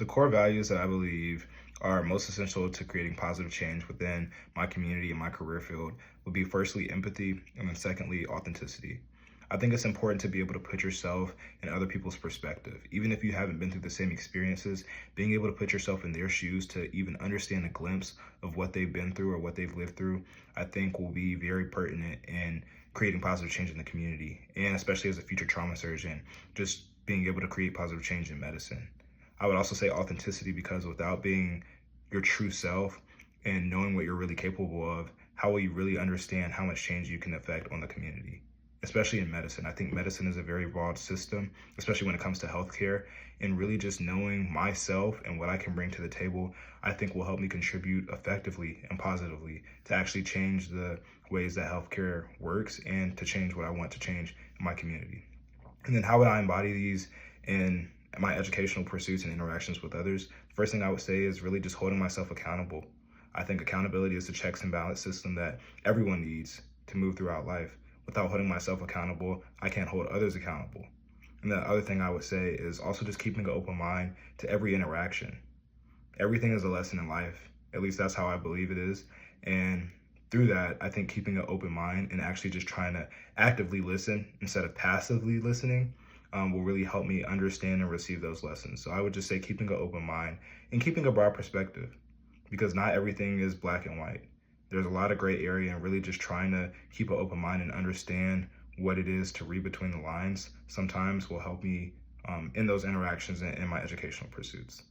The core values that I believe are most essential to creating positive change within my community and my career field would be firstly empathy and then secondly authenticity. I think it's important to be able to put yourself in other people's perspective. Even if you haven't been through the same experiences, being able to put yourself in their shoes to even understand a glimpse of what they've been through or what they've lived through, I think will be very pertinent in creating positive change in the community. And especially as a future trauma surgeon, just being able to create positive change in medicine. I would also say authenticity because without being your true self and knowing what you're really capable of, how will you really understand how much change you can affect on the community? Especially in medicine. I think medicine is a very broad system, especially when it comes to healthcare. And really just knowing myself and what I can bring to the table, I think will help me contribute effectively and positively to actually change the ways that healthcare works and to change what I want to change in my community. And then how would I embody these in my educational pursuits and interactions with others? The first thing I would say is really just holding myself accountable. I think accountability is the checks and balance system that everyone needs to move throughout life. Without holding myself accountable, I can't hold others accountable. And the other thing I would say is also just keeping an open mind to every interaction. Everything is a lesson in life. At least that's how I believe it is. And through that, I think keeping an open mind and actually just trying to actively listen instead of passively listening will really help me understand and receive those lessons. So I would just say keeping an open mind and keeping a broad perspective because not everything is black and white. There's a lot of gray area and really just trying to keep an open mind and understand what it is to read between the lines sometimes will help me in those interactions and in my educational pursuits.